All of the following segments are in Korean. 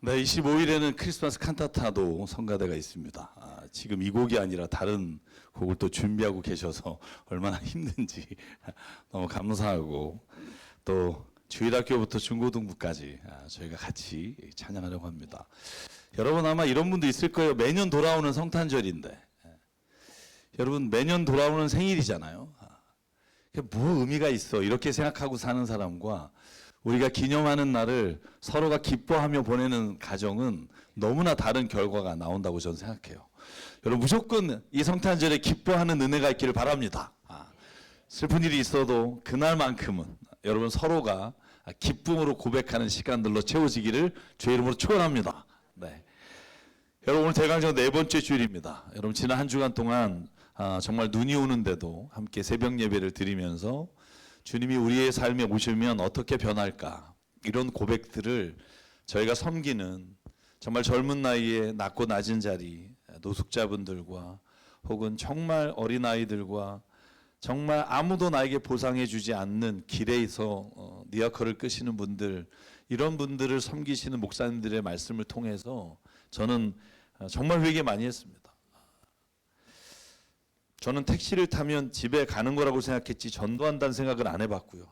네, 25일에는 크리스마스 칸타타도 성가대가 있습니다. 지금 이 곡이 아니라 다른 곡을 또 준비하고 계셔서 얼마나 힘든지 너무 감사하고, 또 주일학교부터 중고등부까지 저희가 같이 찬양하려고 합니다. 여러분 아마 이런 분도 있을 거예요. 매년 돌아오는 성탄절인데, 여러분 매년 돌아오는 생일이잖아요. 뭐 의미가 있어 이렇게 생각하고 사는 사람과 우리가 기념하는 날을 서로가 기뻐하며 보내는 가정은 너무나 다른 결과가 나온다고 저는 생각해요. 여러분 무조건 이 성탄절에 기뻐하는 은혜가 있기를 바랍니다. 슬픈 일이 있어도 그날만큼은 여러분 서로가 기쁨으로 고백하는 시간들로 채워지기를 주의 이름으로 축원합니다. 네. 여러분 오늘 대강정 네 번째 주일입니다. 여러분 지난 한 주간 동안 정말 눈이 오는데도 함께 새벽 예배를 드리면서 주님이 우리의 삶에 오시면 어떻게 변할까, 이런 고백들을 저희가 섬기는 정말 젊은 나이에 낮고 낮은 자리 노숙자분들과 혹은 정말 어린아이들과 정말 아무도 나에게 보상해 주지 않는 길에서 니아커를 끄시는 분들, 이런 분들을 섬기시는 목사님들의 말씀을 통해서 저는 정말 회개 많이 했습니다. 저는 택시를 타면 집에 가는 거라고 생각했지 전도한다는 생각을 안 해봤고요.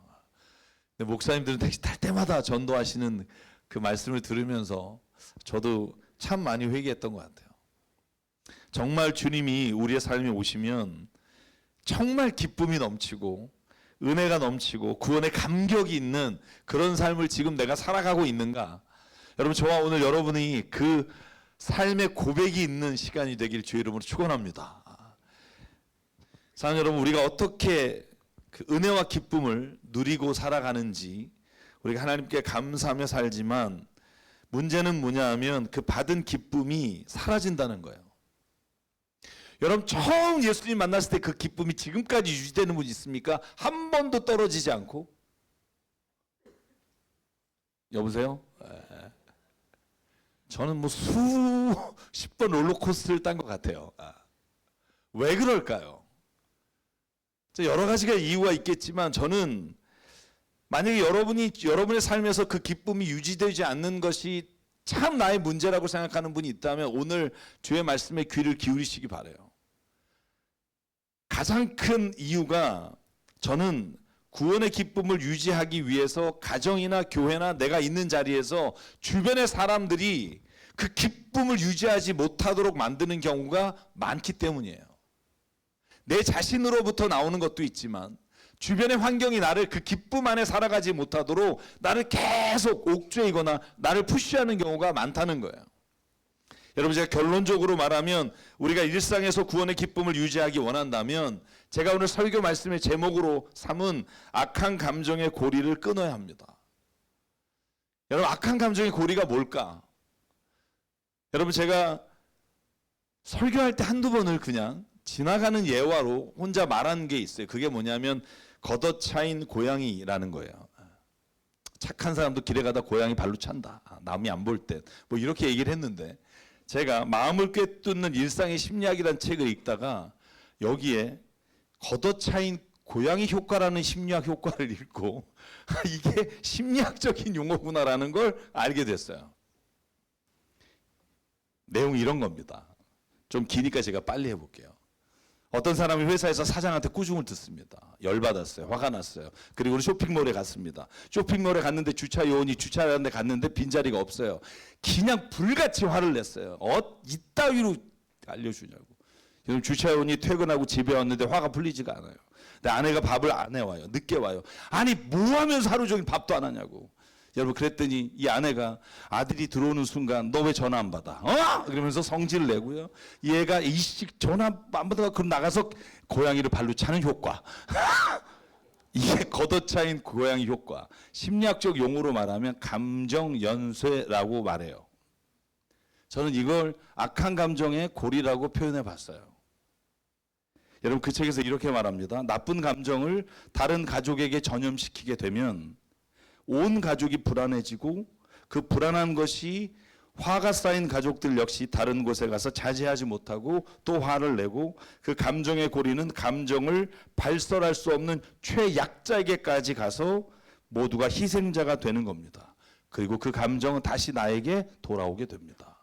근데 목사님들은 택시 탈 때마다 전도하시는 그 말씀을 들으면서 저도 참 많이 회개했던 것 같아요. 정말 주님이 우리의 삶에 오시면 정말 기쁨이 넘치고 은혜가 넘치고 구원의 감격이 있는 그런 삶을 지금 내가 살아가고 있는가? 여러분 저와 오늘 여러분이 그 삶의 고백이 있는 시간이 되길 주의 이름으로 축원합니다. 사랑하는 여러분, 우리가 어떻게 그 은혜와 기쁨을 누리고 살아가는지 우리가 하나님께 감사하며 살지만, 문제는 뭐냐 하면 그 받은 기쁨이 사라진다는 거예요. 여러분 처음 예수님 만났을 때 그 기쁨이 지금까지 유지되는 분 있습니까? 한 번도 떨어지지 않고. 여보세요? 저는 뭐 수십 번 롤러코스터를 딴 것 같아요. 왜 그럴까요? 여러 가지가 이유가 있겠지만, 저는 만약에 여러분의 삶에서 그 기쁨이 유지되지 않는 것이 참 나의 문제라고 생각하는 분이 있다면 오늘 주의 말씀에 귀를 기울이시기 바라요. 가장 큰 이유가, 저는 구원의 기쁨을 유지하기 위해서 가정이나 교회나 내가 있는 자리에서 주변의 사람들이 그 기쁨을 유지하지 못하도록 만드는 경우가 많기 때문이에요. 내 자신으로부터 나오는 것도 있지만 주변의 환경이 나를 그 기쁨 안에 살아가지 못하도록 나를 계속 옥죄이거나 나를 푸시하는 경우가 많다는 거예요. 여러분 제가 결론적으로 말하면, 우리가 일상에서 구원의 기쁨을 유지하기 원한다면 제가 오늘 설교 말씀의 제목으로 삼은 악한 감정의 고리를 끊어야 합니다. 여러분 악한 감정의 고리가 뭘까? 여러분 제가 설교할 때 한두 번을 그냥 지나가는 예화로 혼자 말한 게 있어요. 그게 뭐냐면 걷어차인 고양이라는 거예요. 착한 사람도 길에 가다 고양이 발로 찬다. 남이 안 볼 때. 뭐 이렇게 얘기를 했는데, 제가 마음을 꿰뚫는 일상의 심리학이라는 책을 읽다가 여기에 걷어차인 고양이 효과라는 심리학 효과를 읽고 이게 심리학적인 용어구나라는 걸 알게 됐어요. 내용이 이런 겁니다. 좀 기니까 제가 빨리 해볼게요. 어떤 사람이 회사에서 사장한테 꾸중을 듣습니다. 열받았어요. 화가 났어요. 그리고 쇼핑몰에 갔습니다. 쇼핑몰에 갔는데 주차 요원이 주차하는 데 갔는데 빈자리가 없어요. 그냥 불같이 화를 냈어요. 이따위로 알려주냐고. 지금 주차 요원이 퇴근하고 집에 왔는데 화가 풀리지가 않아요. 근데 아내가 밥을 안 해와요. 늦게 와요. 아니 뭐 하면서 하루 종일 밥도 안 하냐고. 여러분 그랬더니 이 아내가 아들이 들어오는 순간 너 왜 전화 안 받아? 그러면서 성질을 내고요. 얘가 이씨 전화 안 받아, 그럼 나가서 고양이를 발로 차는 효과. 이게 걷어차인 고양이 효과. 심리학적 용어로 말하면 감정 연쇄라고 말해요. 저는 이걸 악한 감정의 고리라고 표현해 봤어요. 여러분 그 책에서 이렇게 말합니다. 나쁜 감정을 다른 가족에게 전염시키게 되면 온 가족이 불안해지고, 그 불안한 것이 화가 쌓인 가족들 역시 다른 곳에 가서 자제하지 못하고 또 화를 내고, 그 감정의 고리는 감정을 발설할 수 없는 최약자에게까지 가서 모두가 희생자가 되는 겁니다. 그리고 그 감정은 다시 나에게 돌아오게 됩니다.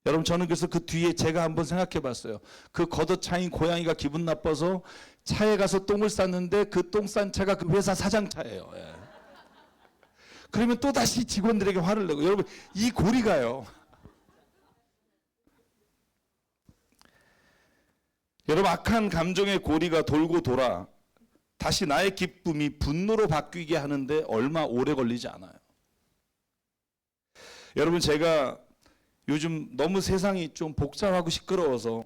여러분, 저는 그래서 그 뒤에 제가 한번 생각해 봤어요. 그 걷어차인 고양이가 기분 나빠서 차에 가서 똥을 쌌는데 그 똥 싼 차가 그 회사 사장 차예요. 예. 그러면 또 다시 직원들에게 화를 내고, 여러분, 이 고리가요. 여러분, 악한 감정의 고리가 돌고 돌아 다시 나의 기쁨이 분노로 바뀌게 하는데 얼마 오래 걸리지 않아요. 여러분, 제가 요즘 너무 세상이 좀 복잡하고 시끄러워서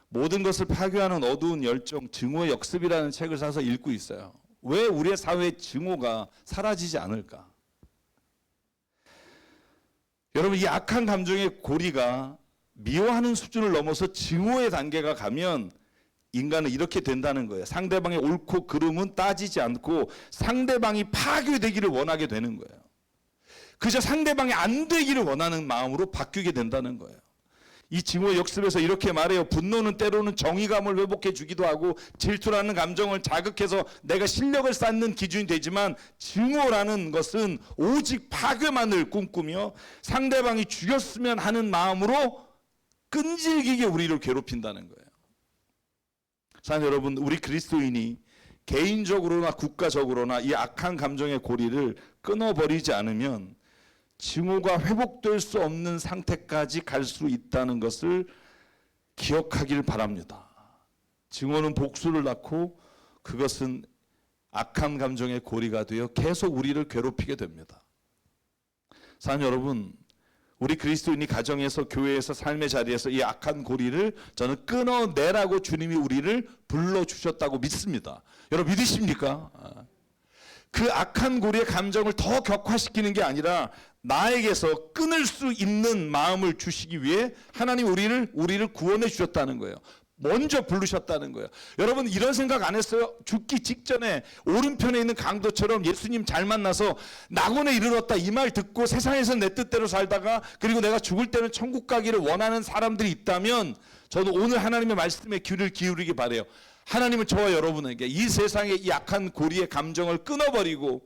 모든 것을 파괴하는 어두운 열정, 증오의 역습이라는 책을 사서 읽고 있어요. 왜 우리의 사회의 증오가 사라지지 않을까? 여러분, 이 악한 감정의 고리가 미워하는 수준을 넘어서 증오의 단계가 가면 인간은 이렇게 된다는 거예요. 상대방의 옳고 그름은 따지지 않고 상대방이 파괴되기를 원하게 되는 거예요. 그저 상대방이 안 되기를 원하는 마음으로 바뀌게 된다는 거예요. 이 증오의 역습에서 이렇게 말해요. 분노는 때로는 정의감을 회복해 주기도 하고 질투라는 감정을 자극해서 내가 실력을 쌓는 기준이 되지만, 증오라는 것은 오직 파괴만을 꿈꾸며 상대방이 죽였으면 하는 마음으로 끈질기게 우리를 괴롭힌다는 거예요. 사랑하는 여러분, 우리 그리스도인이 개인적으로나 국가적으로나 이 악한 감정의 고리를 끊어버리지 않으면 증오가 회복될 수 없는 상태까지 갈 수 있다는 것을 기억하길 바랍니다. 증오는 복수를 낳고 그것은 악한 감정의 고리가 되어 계속 우리를 괴롭히게 됩니다. 사랑하는 여러분, 우리 그리스도인이 가정에서, 교회에서, 삶의 자리에서 이 악한 고리를 저는 끊어내라고 주님이 우리를 불러주셨다고 믿습니다. 여러분, 믿으십니까? 그 악한 고리의 감정을 더 격화시키는 게 아니라 나에게서 끊을 수 있는 마음을 주시기 위해 하나님 우리를 구원해 주셨다는 거예요. 먼저 부르셨다는 거예요. 여러분, 이런 생각 안 했어요? 죽기 직전에 오른편에 있는 강도처럼 예수님 잘 만나서 낙원에 이르렀다 이 말 듣고 세상에서 내 뜻대로 살다가 그리고 내가 죽을 때는 천국 가기를 원하는 사람들이 있다면 저는 오늘 하나님의 말씀에 귀를 기울이기 바라요. 하나님은 저와 여러분에게 이 세상의 이 악한 고리의 감정을 끊어버리고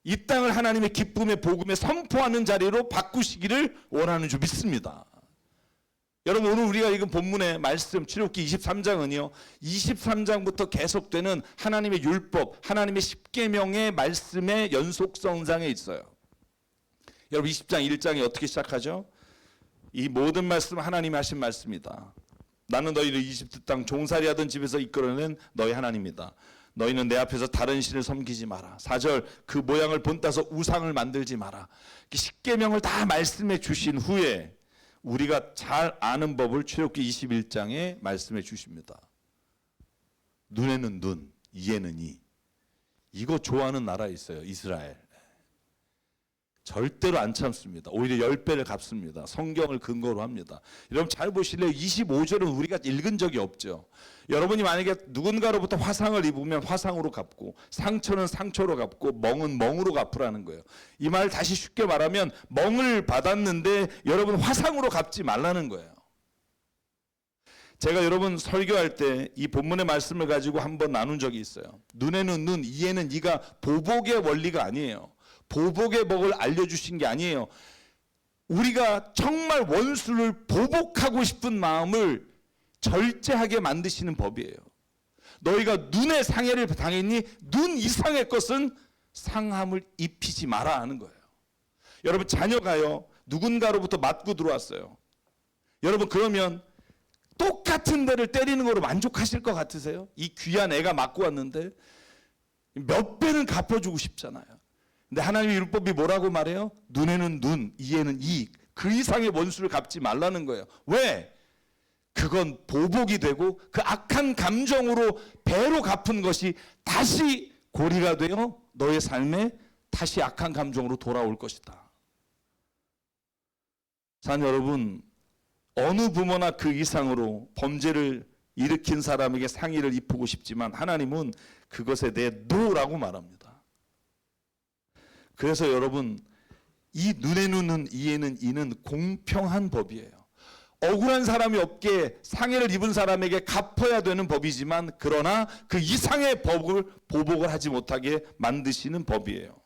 이 땅을 하나님의 기쁨의 복음에 선포하는 자리로 바꾸시기를 원하는 줄 믿습니다. 여러분, 오늘 우리가 읽은 본문의 말씀 출애굽기 23장은요 23장부터 계속되는 하나님의 율법, 하나님의 십계명의 말씀의 연속성상에 있어요. 여러분, 20장 1장이 어떻게 시작하죠? 이 모든 말씀은 하나님이 하신 말씀이다. 나는 너희를 이집트 땅 종살이하던 집에서 이끌어낸 너희 하나님이다. 너희는 내 앞에서 다른 신을 섬기지 마라. 4절, 그 모양을 본따서 우상을 만들지 마라. 십계명을 다 말씀해 주신 후에 우리가 잘 아는 법을 출애굽기 21장에 말씀해 주십니다. 눈에는 눈, 이에는 이. 이거 좋아하는 나라 있어요. 이스라엘. 절대로 안 참습니다. 오히려 10배를 갚습니다. 성경을 근거로 합니다. 여러분, 잘 보실래요? 25절은 우리가 읽은 적이 없죠. 여러분이 만약에 누군가로부터 화상을 입으면 화상으로 갚고, 상처는 상처로 갚고, 멍은 멍으로 갚으라는 거예요. 이 말 다시 쉽게 말하면 멍을 받았는데 여러분 화상으로 갚지 말라는 거예요. 제가 여러분 설교할 때 이 본문의 말씀을 가지고 한번 나눈 적이 있어요. 눈에는 눈, 이에는 이가 보복의 원리가 아니에요. 보복의 법을 알려주신 게 아니에요. 우리가 정말 원수를 보복하고 싶은 마음을 절제하게 만드시는 법이에요. 너희가 눈에 상해를 당했니 눈 이상의 것은 상함을 입히지 마라 하는 거예요. 여러분, 자녀가요 누군가로부터 맞고 들어왔어요. 여러분, 그러면 똑같은 데를 때리는 거로 만족하실 것 같으세요? 이 귀한 애가 맞고 왔는데 몇 배는 갚아주고 싶잖아요. 근데 하나님의 율법이 뭐라고 말해요? 눈에는 눈, 이에는 이. 그 이상의 원수를 갚지 말라는 거예요. 왜? 그건 보복이 되고 그 악한 감정으로 배로 갚은 것이 다시 고리가 되어 너의 삶에 다시 악한 감정으로 돌아올 것이다. 사랑하는 여러분, 어느 부모나 그 이상으로 범죄를 일으킨 사람에게 상의를 입히고 싶지만 하나님은 그것에 대해 노라고 말합니다. 그래서 여러분, 이 눈에는 눈, 이에는 이는 공평한 법이에요. 억울한 사람이 없게 상해를 입은 사람에게 갚아야 되는 법이지만 그러나 그 이상의 보복을 하지 못하게 만드시는 법이에요.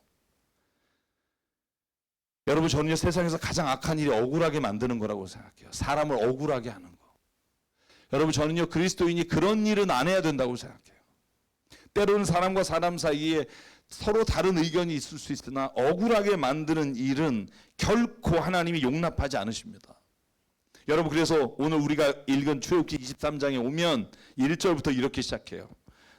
여러분, 저는요, 세상에서 가장 악한 일이 억울하게 만드는 거라고 생각해요. 사람을 억울하게 하는 거. 여러분, 저는요, 그리스도인이 그런 일은 안 해야 된다고 생각해요. 때로는 사람과 사람 사이에 서로 다른 의견이 있을 수 있으나 억울하게 만드는 일은 결코 하나님이 용납하지 않으십니다. 여러분, 그래서 오늘 우리가 읽은 출애굽기 23장에 오면 1절부터 이렇게 시작해요.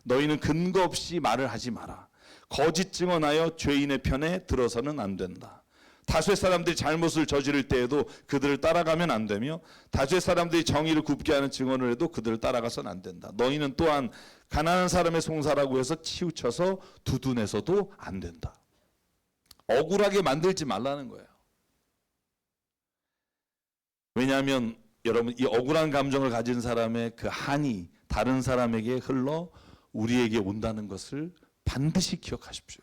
너희는 근거 없이 말을 하지 마라. 거짓 증언하여 죄인의 편에 들어서는 안 된다. 다수의 사람들이 잘못을 저지를 때에도 그들을 따라가면 안 되며 다수의 사람들이 정의를 굽게 하는 증언을 해도 그들을 따라가서는 안 된다. 너희는 또한 가난한 사람의 송사라고 해서 치우쳐서 두둔해서도 안 된다. 억울하게 만들지 말라는 거예요. 왜냐하면 여러분, 이 억울한 감정을 가진 사람의 그 한이 다른 사람에게 흘러 우리에게 온다는 것을 반드시 기억하십시오.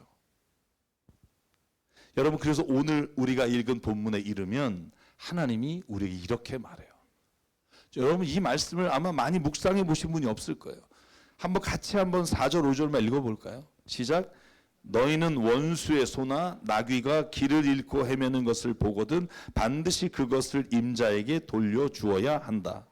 여러분, 그래서 오늘 우리가 읽은 본문에 이르면 하나님이 우리에게 이렇게 말해요. 여러분, 이 말씀을 아마 많이 묵상해 보신 분이 없을 거예요. 한번 같이 한번 4절 5절만 읽어볼까요? 시작. 너희는 원수의 소나 나귀가 길을 잃고 헤매는 것을 보거든 반드시 그것을 임자에게 돌려주어야 한다.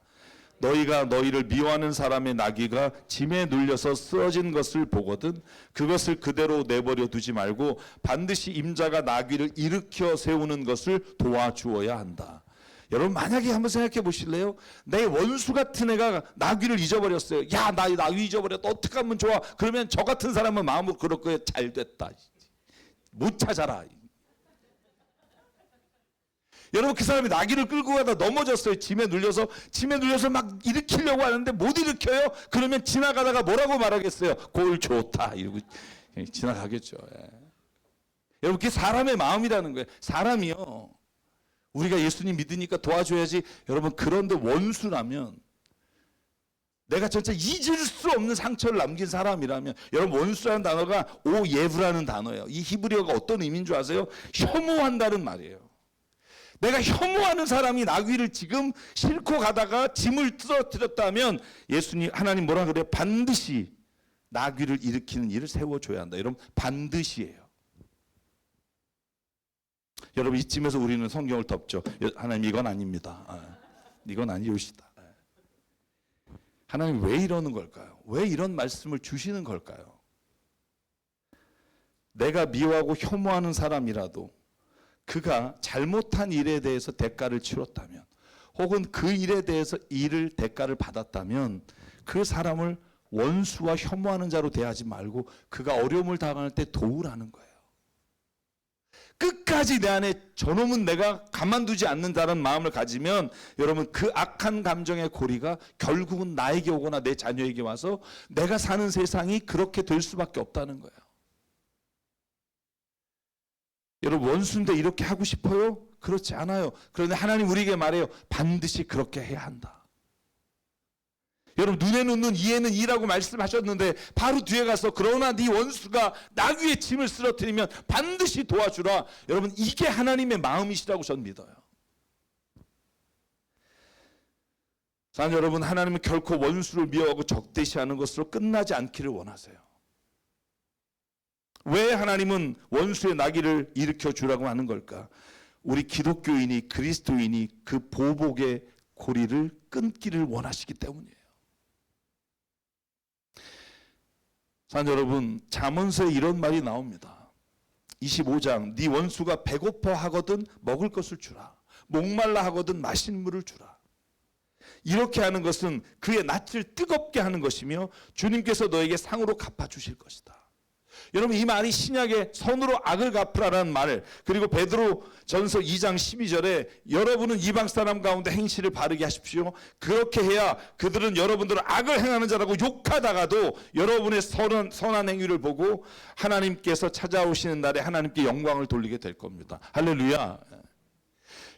너희가 너희를 미워하는 사람의 나귀가 짐에 눌려서 쓰러진 것을 보거든 그것을 그대로 내버려 두지 말고 반드시 임자가 나귀를 일으켜 세우는 것을 도와주어야 한다. 여러분, 만약에 한번 생각해 보실래요? 내 원수 같은 애가 나귀를 잊어버렸어요. 야, 나 나귀 잊어버렸다. 어떻게 하면 좋아? 그러면 저 같은 사람은 마음으로 그럴 거예요. 잘 됐다. 못 찾아라. 여러분, 그 사람이 나귀를 끌고 가다 넘어졌어요. 짐에 눌려서 막 일으키려고 하는데 못 일으켜요. 그러면 지나가다가 뭐라고 말하겠어요? 골 좋다 이러고 지나가겠죠. 예. 여러분, 그게 사람의 마음이라는 거예요. 사람이요, 우리가 예수님 믿으니까 도와줘야지. 여러분, 그런데 원수라면, 내가 진짜 잊을 수 없는 상처를 남긴 사람이라면, 여러분, 원수라는 단어가 오예브라는 단어예요. 이 히브리어가 어떤 의미인 줄 아세요? 혐오한다는 말이에요. 내가 혐오하는 사람이 나귀를 지금 싣고 가다가 짐을 쓰러뜨렸다면 예수님, 하나님 뭐라 그래요? 반드시 나귀를 일으키는 일을 세워줘야 한다. 여러분, 반드시예요. 여러분, 이쯤에서 우리는 성경을 덮죠. 하나님, 이건 아닙니다. 이건 아니오시다. 하나님 왜 이러는 걸까요? 왜 이런 말씀을 주시는 걸까요? 내가 미워하고 혐오하는 사람이라도 그가 잘못한 일에 대해서 대가를 치렀다면, 혹은 그 일에 대해서 대가를 받았다면 그 사람을 원수와 혐오하는 자로 대하지 말고 그가 어려움을 당할 때 도우라는 거예요. 끝까지 내 안에 저놈은 내가 가만두지 않는다는 마음을 가지면 여러분, 그 악한 감정의 고리가 결국은 나에게 오거나 내 자녀에게 와서 내가 사는 세상이 그렇게 될 수밖에 없다는 거예요. 여러분, 원수인데 이렇게 하고 싶어요? 그렇지 않아요. 그런데 하나님 우리에게 말해요. 반드시 그렇게 해야 한다. 여러분, 눈에는 눈, 이에는 이라고 말씀하셨는데 바로 뒤에 가서 그러나 네 원수가 나귀의 짐을 쓰러뜨리면 반드시 도와주라. 여러분, 이게 하나님의 마음이시라고 저는 믿어요. 사랑하는 여러분, 하나님은 결코 원수를 미워하고 적대시하는 것으로 끝나지 않기를 원하세요. 왜 하나님은 원수의 나귀를 일으켜 주라고 하는 걸까? 우리 기독교인이, 그리스도인이 그 보복의 고리를 끊기를 원하시기 때문이에요. 사랑하는 여러분, 잠언서에 이런 말이 나옵니다. 25장, 네 원수가 배고파 하거든 먹을 것을 주라. 목말라 하거든 마실 물을 주라. 이렇게 하는 것은 그의 낯을 뜨겁게 하는 것이며 주님께서 너에게 상으로 갚아주실 것이다. 여러분, 이 말이 신약의 선으로 악을 갚으라는 말, 그리고 베드로 전서 2장 12절에 여러분은 이방 사람 가운데 행실을 바르게 하십시오. 그렇게 해야 그들은 여러분들을 악을 행하는 자라고 욕하다가도 여러분의 선한 행위를 보고 하나님께서 찾아오시는 날에 하나님께 영광을 돌리게 될 겁니다. 할렐루야.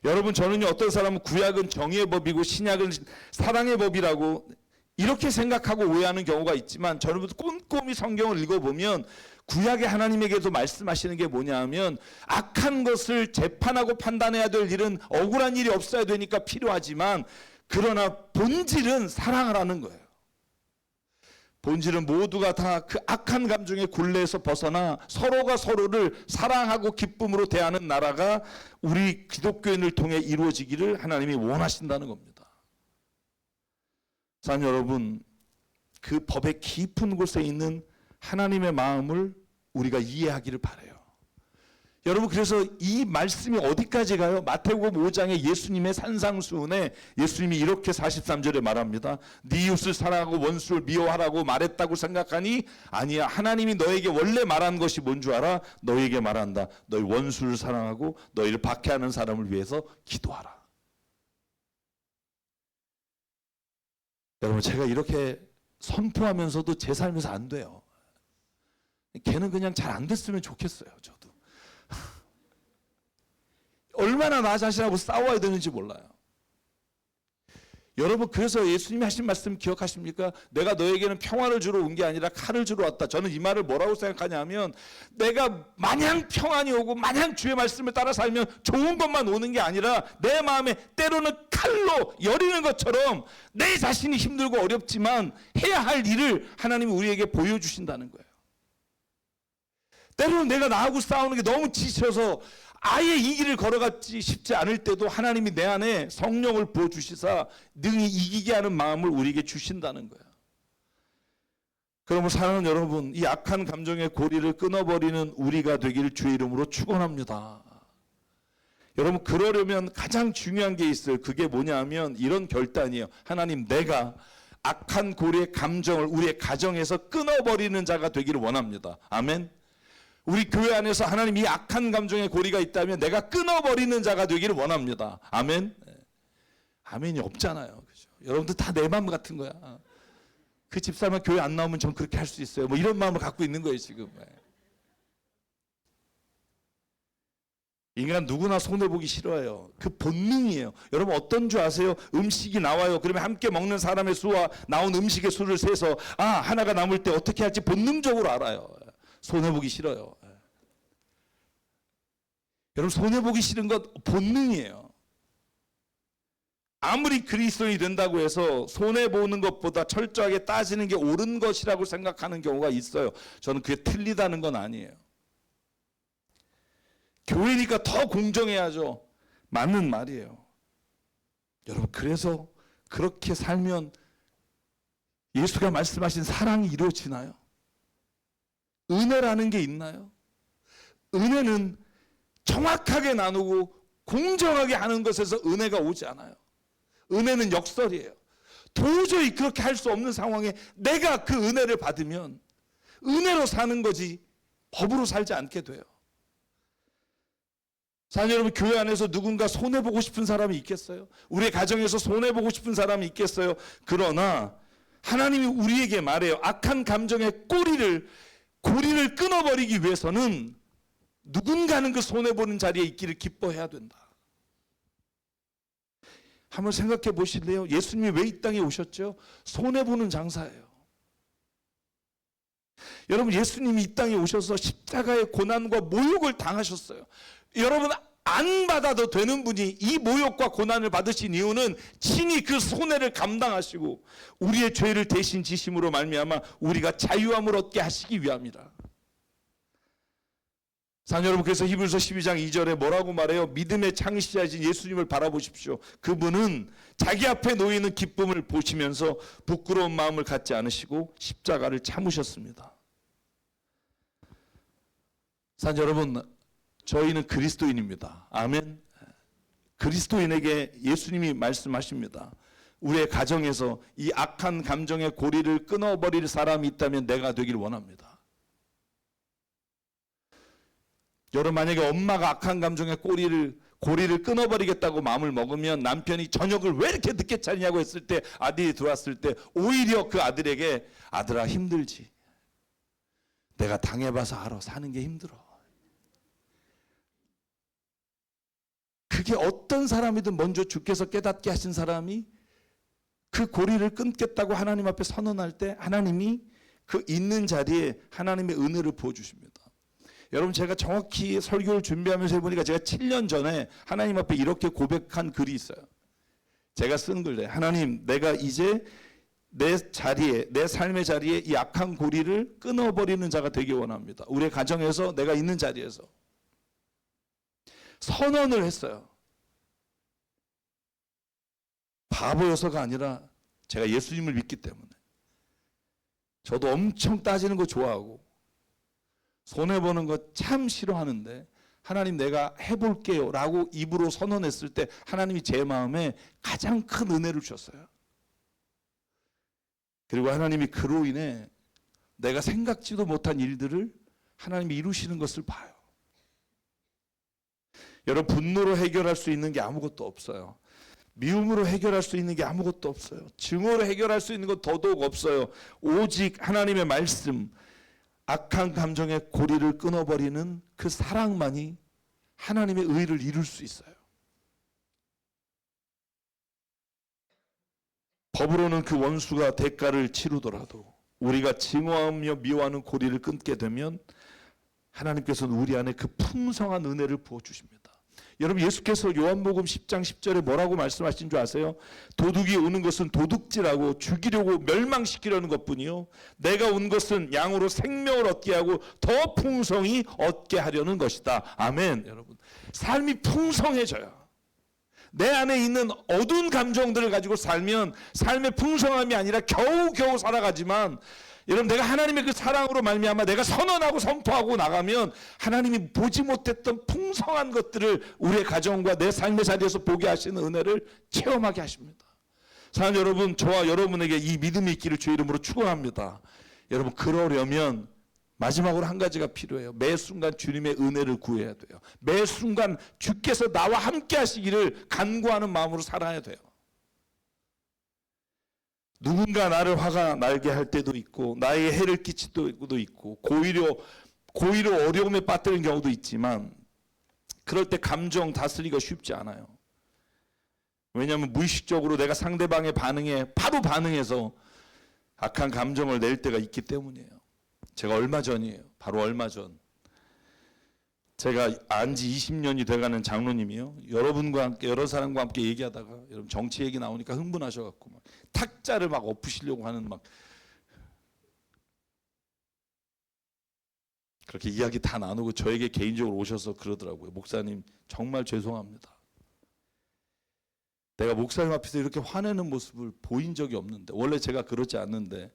여러분, 저는요, 어떤 사람은 구약은 정의의 법이고 신약은 사랑의 법이라고 이렇게 생각하고 오해하는 경우가 있지만, 저는 꼼꼼히 성경을 읽어보면 구약의 하나님에게도 말씀하시는 게 뭐냐 하면, 악한 것을 재판하고 판단해야 될 일은 억울한 일이 없어야 되니까 필요하지만, 그러나 본질은 사랑하라는 거예요. 본질은 모두가 다 그 악한 감정의 굴레에서 벗어나 서로가 서로를 사랑하고 기쁨으로 대하는 나라가 우리 기독교인을 통해 이루어지기를 하나님이 원하신다는 겁니다. 사랑하는 여러분, 그 법의 깊은 곳에 있는 하나님의 마음을 우리가 이해하기를 바라요. 여러분, 그래서 이 말씀이 어디까지 가요? 마태복음 5장의 예수님의 산상수훈에 예수님이 이렇게 43절에 말합니다. 네 이웃을 사랑하고 원수를 미워하라고 말했다고 생각하니 아니야. 하나님이 너에게 원래 말한 것이 뭔 줄 알아? 너에게 말한다. 너희 원수를 사랑하고 너희를 박해하는 사람을 위해서 기도하라. 여러분, 제가 이렇게 선포하면서도 제 삶에서 안 돼요. 걔는 그냥 잘 안 됐으면 좋겠어요. 저도 얼마나 나 자신하고 싸워야 되는지 몰라요. 여러분, 그래서 예수님이 하신 말씀 기억하십니까? 내가 너에게는 평화를 주러 온 게 아니라 칼을 주러 왔다. 저는 이 말을 뭐라고 생각하냐면, 내가 마냥 평안이 오고 마냥 주의 말씀을 따라 살면 좋은 것만 오는 게 아니라 내 마음에 때로는 칼로 여리는 것처럼 내 자신이 힘들고 어렵지만 해야 할 일을 하나님이 우리에게 보여주신다는 거예요. 때로는 내가 나하고 싸우는 게 너무 지쳐서 아예 이 길을 걸어가지 싶지 않을 때도 하나님이 내 안에 성령을 부어주시사 능히 이기게 하는 마음을 우리에게 주신다는 거예요. 그러면 사랑하는 여러분, 이 악한 감정의 고리를 끊어버리는 우리가 되기를 주의 이름으로 축원합니다. 여러분, 그러려면 가장 중요한 게 있어요. 그게 뭐냐면 이런 결단이에요. 하나님, 내가 악한 고리의 감정을 우리의 가정에서 끊어버리는 자가 되기를 원합니다. 아멘. 우리 교회 안에서 하나님 이 악한 감정의 고리가 있다면 내가 끊어버리는 자가 되기를 원합니다. 아멘. 아멘이 없잖아요. 그죠? 여러분들 다 내 마음 같은 거야. 그 집사람 교회 안 나오면 전 그렇게 할 수 있어요. 뭐 이런 마음을 갖고 있는 거예요, 지금. 인간 누구나 손해보기 싫어해요. 그 본능이에요. 여러분, 어떤 줄 아세요? 음식이 나와요. 그러면 함께 먹는 사람의 수와 나온 음식의 수를 세서 하나가 남을 때 어떻게 할지 본능적으로 알아요. 손해보기 싫어요. 여러분, 손해보기 싫은 것 본능이에요. 아무리 그리스도인이 된다고 해서 손해보는 것보다 철저하게 따지는 게 옳은 것이라고 생각하는 경우가 있어요. 저는 그게 틀리다는 건 아니에요. 교회니까 더 공정해야죠. 맞는 말이에요. 여러분, 그래서 그렇게 살면 예수가 말씀하신 사랑이 이루어지나요? 은혜라는 게 있나요? 은혜는 정확하게 나누고 공정하게 하는 것에서 은혜가 오지 않아요. 은혜는 역설이에요. 도저히 그렇게 할 수 없는 상황에 내가 그 은혜를 받으면 은혜로 사는 거지 법으로 살지 않게 돼요. 사랑하는 여러분, 교회 안에서 누군가 손해보고 싶은 사람이 있겠어요? 우리의 가정에서 손해보고 싶은 사람이 있겠어요? 그러나 하나님이 우리에게 말해요. 악한 감정의 고리를 끊어버리기 위해서는 누군가는 그 손해보는 자리에 있기를 기뻐해야 된다. 한번 생각해 보실래요? 예수님이 왜 이 땅에 오셨죠? 손해보는 장사예요. 여러분, 예수님이 이 땅에 오셔서 십자가의 고난과 모욕을 당하셨어요. 여러분, 안 받아도 되는 분이 이 모욕과 고난을 받으신 이유는 친히 그 손해를 감당하시고 우리의 죄를 대신 지심으로 말미암아 우리가 자유함을 얻게 하시기 위함이라. 사랑하는 여러분, 그래서 히브리서 12장 2절에 뭐라고 말해요? 믿음의 창시자이신 예수님을 바라보십시오. 그분은 자기 앞에 놓이는 기쁨을 보시면서 부끄러운 마음을 갖지 않으시고 십자가를 참으셨습니다. 사랑하는 여러분, 저희는 그리스도인입니다. 아멘. 그리스도인에게 예수님이 말씀하십니다. 우리의 가정에서 이 악한 감정의 고리를 끊어버릴 사람이 있다면 내가 되길 원합니다. 여러분, 만약에 엄마가 악한 감정의 고리를 끊어버리겠다고 마음을 먹으면 남편이 저녁을 왜 이렇게 늦게 차리냐고 했을 때, 아들이 들어왔을 때 오히려 그 아들에게 아들아 힘들지. 내가 당해봐서 알아. 사는 게 힘들어. 그게 어떤 사람이든 먼저 주께서 깨닫게 하신 사람이 그 고리를 끊겠다고 하나님 앞에 선언할 때 하나님이 그 있는 자리에 하나님의 은혜를 부어주십니다. 여러분, 제가 정확히 설교를 준비하면서 해보니까 제가 7년 전에 하나님 앞에 이렇게 고백한 글이 있어요. 제가 쓴 글에 하나님, 내가 이제 내 자리에, 내 삶의 자리에 이 악한 고리를 끊어버리는 자가 되기 원합니다. 우리의 가정에서, 내가 있는 자리에서 선언을 했어요. 바보여서가 아니라 제가 예수님을 믿기 때문에. 저도 엄청 따지는 거 좋아하고 손해보는 거 참 싫어하는데, 하나님 내가 해볼게요 라고 입으로 선언했을 때 하나님이 제 마음에 가장 큰 은혜를 주셨어요. 그리고 하나님이 그로 인해 내가 생각지도 못한 일들을 하나님이 이루시는 것을 봐요. 여러분, 분노로 해결할 수 있는 게 아무것도 없어요. 미움으로 해결할 수 있는 게 아무것도 없어요. 증오로 해결할 수 있는 것 더더욱 없어요. 오직 하나님의 말씀, 악한 감정의 고리를 끊어버리는 그 사랑만이 하나님의 의를 이룰 수 있어요. 법으로는 그 원수가 대가를 치르더라도 우리가 증오하며 미워하는 고리를 끊게 되면 하나님께서는 우리 안에 그 풍성한 은혜를 부어주십니다. 여러분, 예수께서 요한복음 10장 10절에 뭐라고 말씀하신 줄 아세요? 도둑이 오는 것은 도둑질하고 죽이려고 멸망시키려는 것뿐이요, 내가 온 것은 양으로 생명을 얻게 하고 더 풍성히 얻게 하려는 것이다. 아멘. 여러분, 삶이 풍성해져요. 내 안에 있는 어두운 감정들을 가지고 살면 삶의 풍성함이 아니라 겨우겨우 살아가지만, 여러분, 내가 하나님의 그 사랑으로 말미암아 내가 선언하고 선포하고 나가면 하나님이 보지 못했던 풍성한 것들을 우리의 가정과 내 삶의 자리에서 보게 하시는 은혜를 체험하게 하십니다. 사랑하는 여러분, 저와 여러분에게 이 믿음이 있기를 주의 이름으로 축원합니다. 여러분, 그러려면 마지막으로 한 가지가 필요해요. 매 순간 주님의 은혜를 구해야 돼요. 매 순간 주께서 나와 함께 하시기를 간구하는 마음으로 살아야 돼요. 누군가 나를 화가 나게 할 때도 있고, 나에게 해를 끼칠 때도 있고, 고의로 어려움에 빠뜨리는 경우도 있지만, 그럴 때 감정 다스리기가 쉽지 않아요. 왜냐하면 무의식적으로 내가 상대방의 반응에 바로 반응해서 악한 감정을 낼 때가 있기 때문이에요. 제가 얼마 전이에요. 바로 얼마 전. 제가 안지 20년이 돼가는 장로님이요, 여러분과 함께, 여러 사람과 함께 얘기하다가 여러분 정치 얘기 나오니까 흥분하셔갖고 막 탁자를 막 엎으시려고 하는, 막 그렇게 이야기 다 나누고 저에게 개인적으로 오셔서 그러더라고요. 목사님, 정말 죄송합니다. 내가 목사님 앞에서 이렇게 화내는 모습을 보인 적이 없는데, 원래 제가 그러지 않는데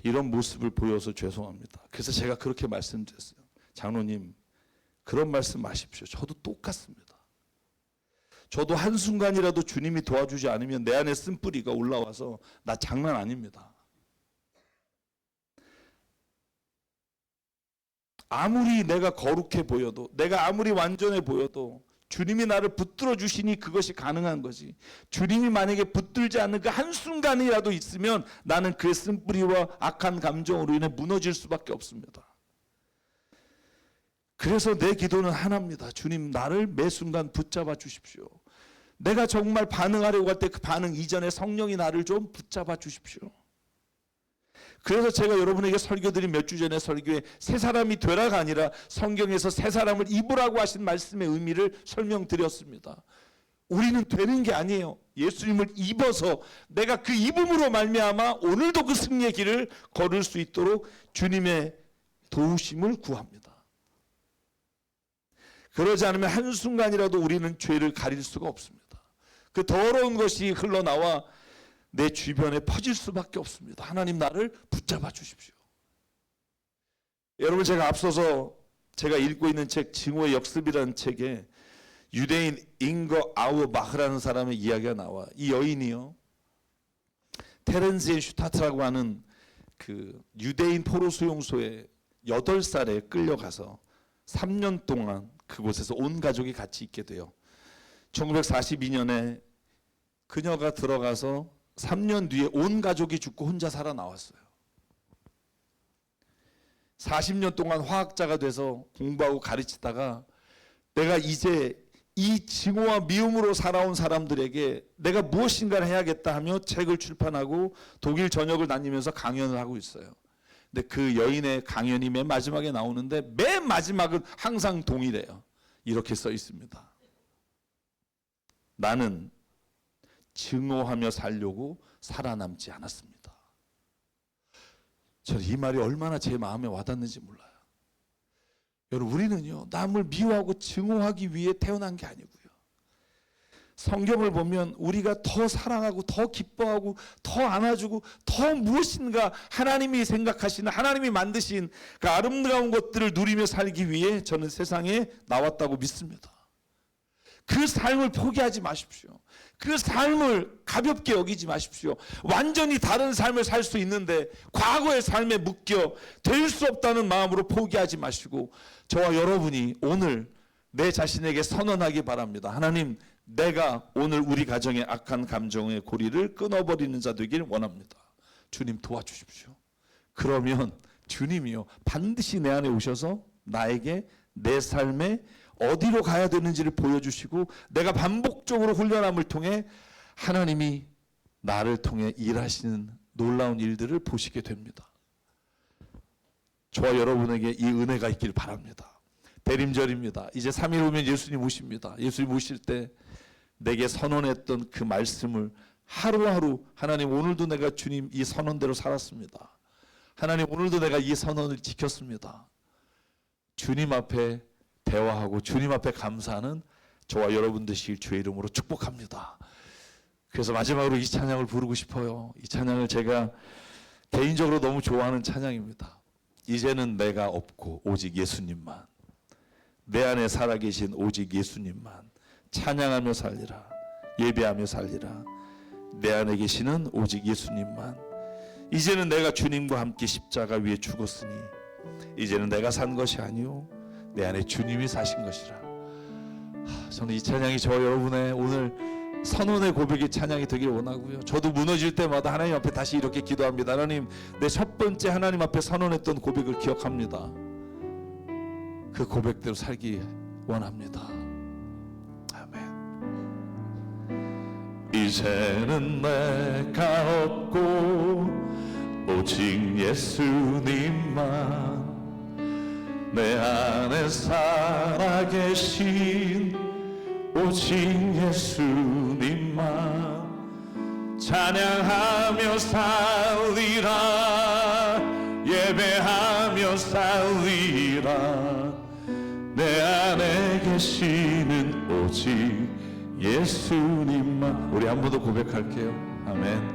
이런 모습을 보여서 죄송합니다. 그래서 제가 그렇게 말씀드렸어요. 장로님, 그런 말씀 마십시오. 저도 똑같습니다. 저도 한순간이라도 주님이 도와주지 않으면 내 안에 쓴뿌리가 올라와서 나 장난 아닙니다. 아무리 내가 거룩해 보여도, 내가 아무리 완전해 보여도 주님이 나를 붙들어 주시니 그것이 가능한 거지. 주님이 만약에 붙들지 않는 그 한순간이라도 있으면 나는 그의 쓴뿌리와 악한 감정으로 인해 무너질 수밖에 없습니다. 그래서 내 기도는 하나입니다. 주님, 나를 매 순간 붙잡아 주십시오. 내가 정말 반응하려고 할 때 그 반응 이전에 성령이 나를 좀 붙잡아 주십시오. 그래서 제가 여러분에게 설교드린 몇 주 전에 설교에 새 사람이 되라가 아니라 성경에서 새 사람을 입으라고 하신 말씀의 의미를 설명드렸습니다. 우리는 되는 게 아니에요. 예수님을 입어서 내가 그 입음으로 말미암아 오늘도 그 승리의 길을 걸을 수 있도록 주님의 도우심을 구합니다. 그러지 않으면 한순간이라도 우리는 죄를 가릴 수가 없습니다. 그 더러운 것이 흘러나와 내 주변에 퍼질 수밖에 없습니다. 하나님, 나를 붙잡아 주십시오. 여러분, 제가 앞서서 제가 읽고 있는 책 증오의 역습이라는 책에 유대인 잉거 아우마흐라는 사람의 이야기가 나와. 이 여인이요, 테렌즈 슈타트라고 하는 그 유대인 포로 수용소에 8살에 끌려가서 3년 동안 그곳에서 온 가족이 같이 있게 돼요. 1942년에 그녀가 들어가서 3년 뒤에 온 가족이 죽고 혼자 살아나왔어요. 40년 동안 화학자가 돼서 공부하고 가르치다가 내가 이제 이 증오와 미움으로 살아온 사람들에게 내가 무엇인가를 해야겠다 하며 책을 출판하고 독일 전역을 다니면서 강연을 하고 있어요. 근데 그 여인의 강연이 맨 마지막에 나오는데 맨 마지막은 항상 동일해요. 이렇게 써 있습니다. 나는 증오하며 살려고 살아남지 않았습니다. 저는 이 말이 얼마나 제 마음에 와닿는지 몰라요. 여러분, 우리는요, 남을 미워하고 증오하기 위해 태어난 게 아니고요. 성경을 보면 우리가 더 사랑하고 더 기뻐하고 더 안아주고 더 무엇인가 하나님이 생각하시는, 하나님이 만드신 그 아름다운 것들을 누리며 살기 위해 저는 세상에 나왔다고 믿습니다. 그 삶을 포기하지 마십시오. 그 삶을 가볍게 여기지 마십시오. 완전히 다른 삶을 살 수 있는데 과거의 삶에 묶여 될 수 없다는 마음으로 포기하지 마시고, 저와 여러분이 오늘 내 자신에게 선언하기 바랍니다. 하나님, 내가 오늘 우리 가정의 악한 감정의 고리를 끊어버리는 자 되길 원합니다. 주님, 도와주십시오. 그러면 주님이요, 반드시 내 안에 오셔서 나에게 내 삶에 어디로 가야 되는지를 보여주시고, 내가 반복적으로 훈련함을 통해 하나님이 나를 통해 일하시는 놀라운 일들을 보시게 됩니다. 저와 여러분에게 이 은혜가 있길 바랍니다. 대림절입니다. 이제 3일 후면 예수님 오십니다. 예수님 오실 때 내게 선언했던 그 말씀을 하루하루, 하나님, 오늘도 내가 주님 이 선언대로 살았습니다. 하나님, 오늘도 내가 이 선언을 지켰습니다. 주님 앞에 대화하고 주님 앞에 감사하는 저와 여러분 되시길 주의 이름으로 축복합니다. 그래서 마지막으로 이 찬양을 부르고 싶어요. 이 찬양을 제가 개인적으로 너무 좋아하는 찬양입니다. 이제는 내가 없고 오직 예수님만, 내 안에 살아계신 오직 예수님만 찬양하며 살리라, 예배하며 살리라. 내 안에 계시는 오직 예수님만. 이제는 내가 주님과 함께 십자가 위에 죽었으니 이제는 내가 산 것이 아니오 내 안에 주님이 사신 것이라. 저는 이 찬양이 저와 여러분의 오늘 선언의 고백의 찬양이 되길 원하고요. 저도 무너질 때마다 하나님 앞에 다시 이렇게 기도합니다. 하나님, 내 첫 번째 하나님 앞에 선언했던 고백을 기억합니다. 그 고백대로 살기 원합니다. 아멘. 이제는 내가 없고 오직 예수님만, 내 안에 살아계신 오직 예수님만 찬양하며 살리라, 예배하며 살리라. 내 안에 계시는 오직 예수님만. 우리 한 번 더 고백할게요. 아멘.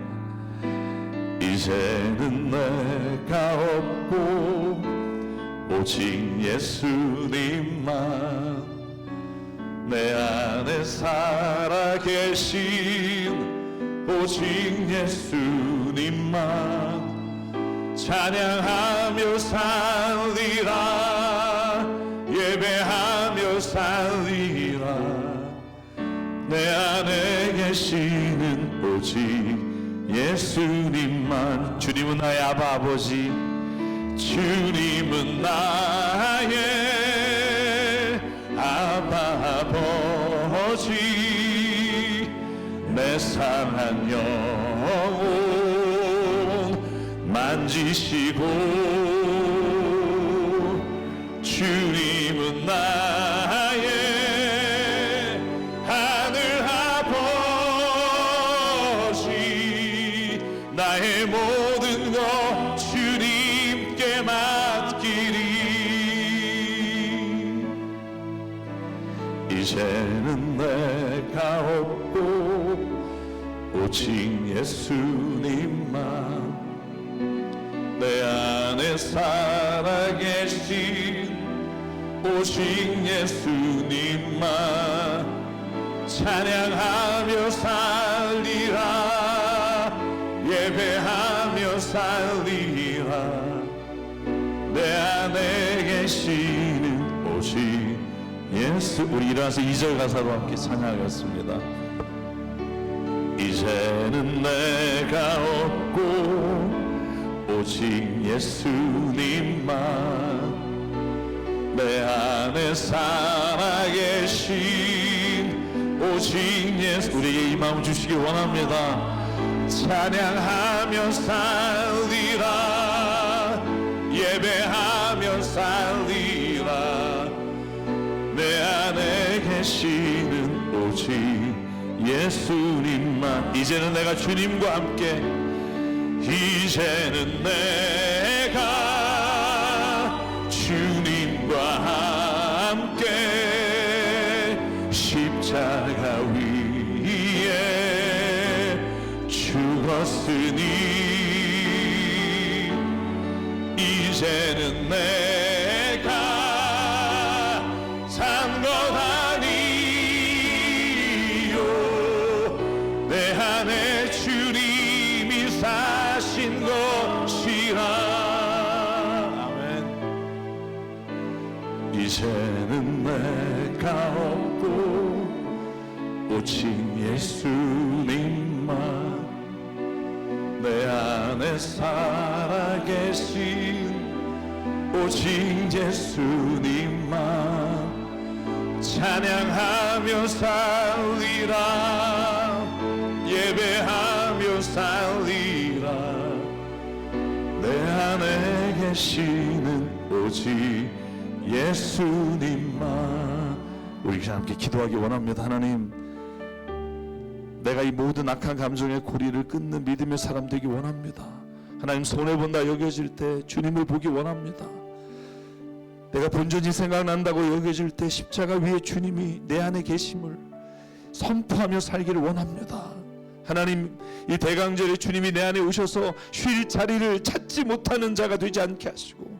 이제는 내가 없고 오직 예수님만, 내 안에 살아계신 오직 예수님만 찬양하며 살리라, 예배하며 살리라. 내 안에 계시는 오직 예수님만. 주님은 나의 아바 아버지, 주님은 나의 아바 아버지, 내 상한 영혼 만지시고, 주님은 나의 하늘 아버지, 나의 모든 것 주님께 맡기리. 이제는 내가 없고 오직 예수님만, 내 안에 살아계신 오직 예수님만 찬양하며 살리라, 예배하며 살리라. 내 안에 계시는 오직 예수. 우리 일어나서 2절 가사로 함께 찬양하겠습니다. 이제는 내가 없고 오직 예수님만, 내 안에 살아계신 오직 예수. 우리에게 이 마음 주시기 원합니다. 찬양하며 살리라, 예배하며 살리라. 내 안에 계시는 오직 예수님만. 이제는 내가 주님과 함께, 이제는 내가 주님과 함께 십자가 위에 죽었으니 이제는 내가 산 것 아니요 내 안에 주님이 사신 것이라. 아멘. 이제는 내가 없고 오직 예수님만 내 안에 살아계신 오직 예수님만 찬양하며 살리라. 예배하며 살리라. 내 안에 계시는 오직 예수님만. 우리 함께 기도하기 원합니다. 하나님, 내가 이 모든 악한 감정의 고리를 끊는 믿음의 사람 되기 원합니다. 하나님, 손해본다 여겨질 때 주님을 보기 원합니다. 내가 본전이 생각난다고 여겨질 때 십자가 위에 주님이 내 안에 계심을 선포하며 살기를 원합니다. 하나님, 이 대강절에 주님이 내 안에 오셔서 쉴 자리를 찾지 못하는 자가 되지 않게 하시고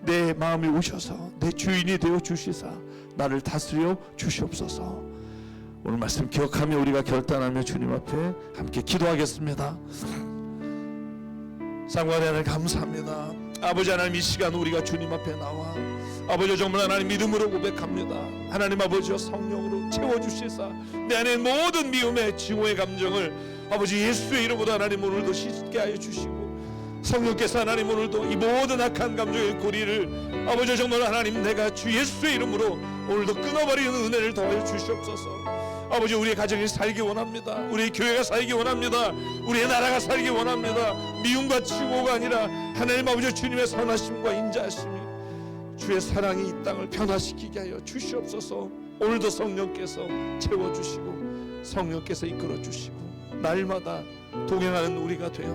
내 마음에 오셔서 내 주인이 되어 주시사 나를 다스려 주시옵소서. 오늘 말씀 기억하며 우리가 결단하며 주님 앞에 함께 기도하겠습니다. 상관의 하나님 감사합니다. 아버지 하나님, 이 시간 우리가 주님 앞에 나와 아버지 정말 하나님 믿음으로 고백합니다. 하나님 아버지여 성령으로 채워주시사 내 안에 모든 미움의 증오의 감정을 아버지 예수의 이름으로 하나님 오늘도 씻게 하여 주시고 성령께서 하나님 오늘도 이 모든 악한 감정의 고리를 아버지 정말 하나님 내가 주 예수의 이름으로 오늘도 끊어버리는 은혜를 더하여 주시옵소서. 아버지, 우리의 가정이 살기 원합니다. 우리의 교회가 살기 원합니다. 우리의 나라가 살기 원합니다. 미움과 증오가 아니라 하나님 아버지 주님의 선하심과 인자하심이 주의 사랑이 이 땅을 변화시키게 하여 주시옵소서. 오늘도 성령께서 채워주시고 성령께서 이끌어주시고 날마다 동행하는 우리가 되어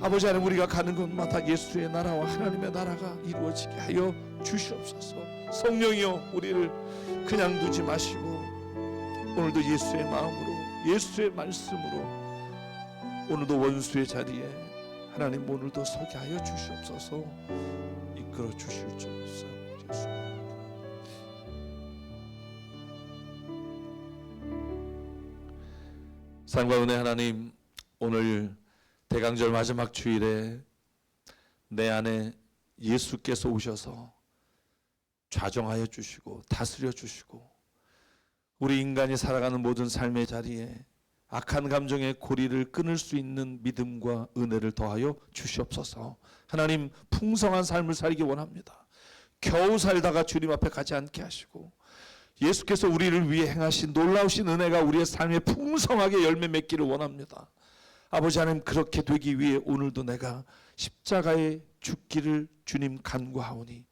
아버지 하나님 우리가 가는 곳마다 예수의 나라와 하나님의 나라가 이루어지게 하여 주시옵소서. 성령이여, 우리를 그냥 두지 마시고 오늘도 예수의 마음으로 예수의 말씀으로 오늘도 원수의 자리에 하나님 오늘도 서게 하여 주시옵소서. 이끌어 주실 줄 예수. 사랑과 은혜 하나님, 오늘 대강절 마지막 주일에 내 안에 예수께서 오셔서 좌정하여 주시고 다스려 주시고 우리 인간이 살아가는 모든 삶의 자리에 악한 감정의 고리를 끊을 수 있는 믿음과 은혜를 더하여 주시옵소서. 하나님, 풍성한 삶을 살기 원합니다. 겨우 살다가 주님 앞에 가지 않게 하시고 예수께서 우리를 위해 행하신 놀라우신 은혜가 우리의 삶에 풍성하게 열매 맺기를 원합니다. 아버지 하나님, 그렇게 되기 위해 오늘도 내가 십자가에 죽기를 주님 간구하오니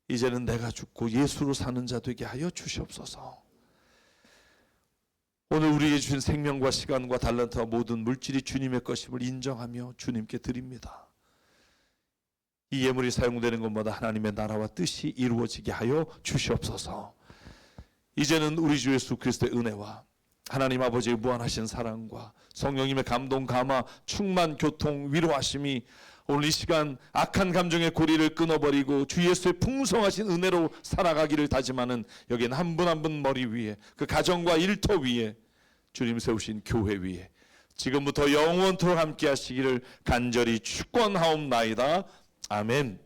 이제는 내가 죽고 예수로 사는 자 되게 하여 주시옵소서. 오늘 우리에게 주신 생명과 시간과 달란트와 모든 물질이 주님의 것임을 인정하며 주님께 드립니다. 이 예물이 사용되는 것마다 하나님의 나라와 뜻이 이루어지게 하여 주시옵소서. 이제는 우리 주 예수 그리스도의 은혜와 하나님 아버지의 무한하신 사랑과 성령님의 감동, 감화, 충만, 교통, 위로하심이 오늘 이 시간 악한 감정의 고리를 끊어버리고 주 예수의 풍성하신 은혜로 살아가기를 다짐하는 여기는 한 분 한 분 머리 위에 그 가정과 일터 위에 주님 세우신 교회 위에 지금부터 영원토록 함께 하시기를 간절히 축원하옵나이다. 아멘.